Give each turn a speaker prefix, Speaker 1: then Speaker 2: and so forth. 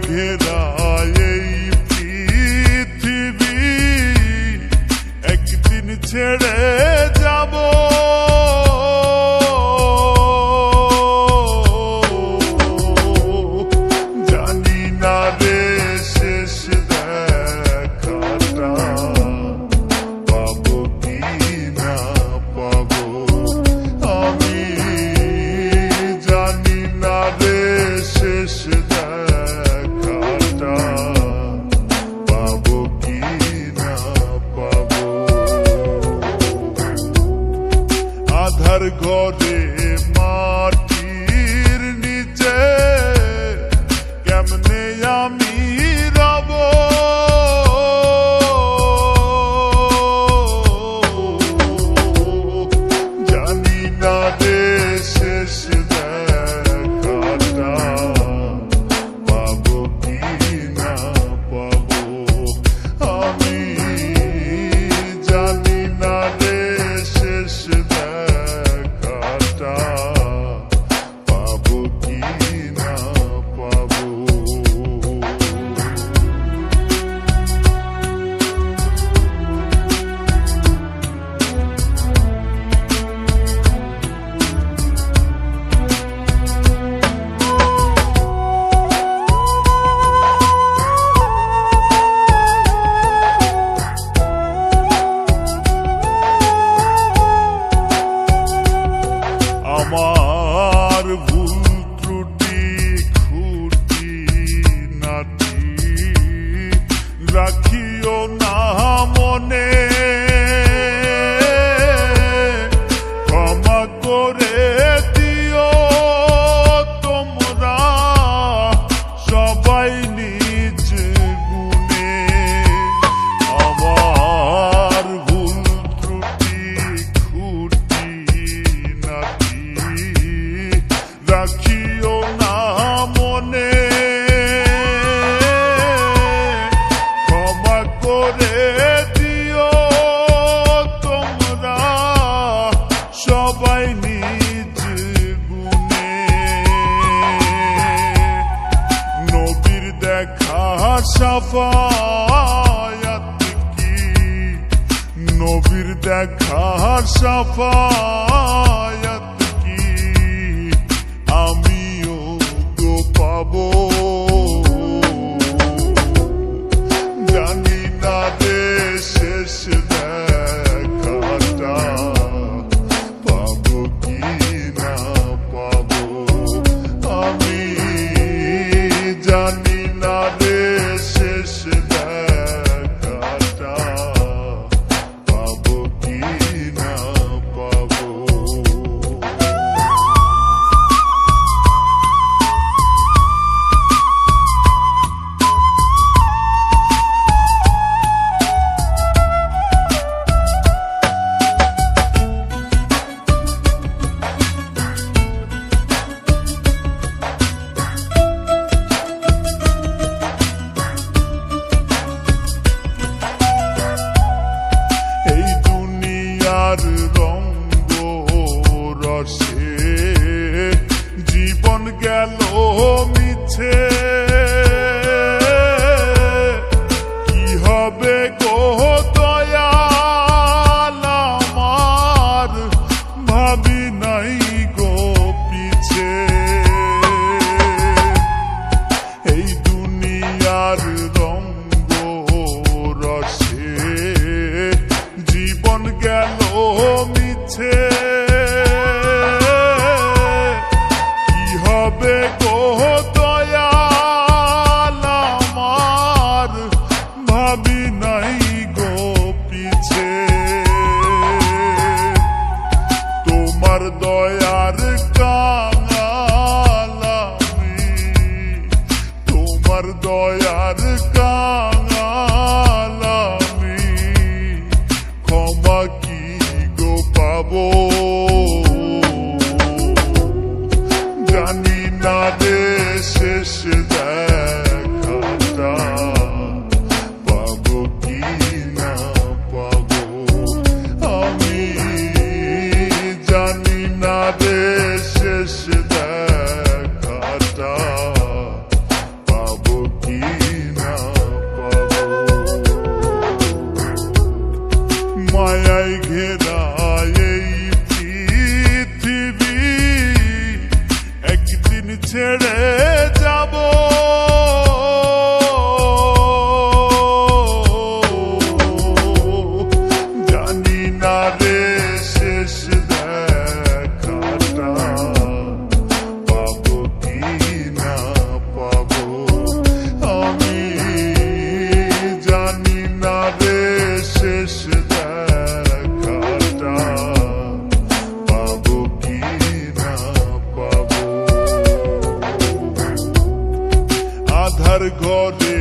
Speaker 1: ঘেরা এই পৃথিবী একদিন ছেড়ে যাব। জানি না রে শেষ দেখাটা পাবো কি না পাবো, আমি জানি না রে শেষ দেখাটা পাবো কি না পাবো। আধার ঘরে মাটির নিচে কেমনে আমি রব, জানি না রে শেষ দেখাটা পাবো কি না পাবো, আমি জানি না রে শেষ দেখাটা পাবো কি না পাবো। আমার ভুল ত্রুটি খুঁটি নাটি রাখিও না মনে, ক্ষমা করে দিও তোমরা সবাই নিজ গুণে। আমার ভুল ত্রুটি খুঁটি নাটি রাখিও না মনে, ক্ষমা করে দিও তোমরা সবাই নিজ গুণে। নবীর দেখা সাফায়াত কি, নবীর দেখা সাফায়াত কি আমিও তো পাবো, জানি না রে শেষ দেখাটা পাবো কি না পাবো, আমি জানি না রে শেষ দেখাটা পাবো কি না পাবো। এই দুনিয়ার রঙ্গ রসে জীবন গেল মিছে, কি হবে গো দয়াল আমার ভাবি নাই গো পিছে। এই দুনিয়ার রঙ্গ রসে জীবন গেল মিছে, কি হবে গো দয়াল আমার ভাবি নাই গো পিছে। তোমার দয়ার কাঙাল আমি, তোমার দয়ার কাঙাল আমি, ক্ষমা কি গো পাবো, জানি না রে শেষ দেখাটা পাবো কি না পাবো, আমি জানি না রে শেষ দেখাটা পাবো ঘরে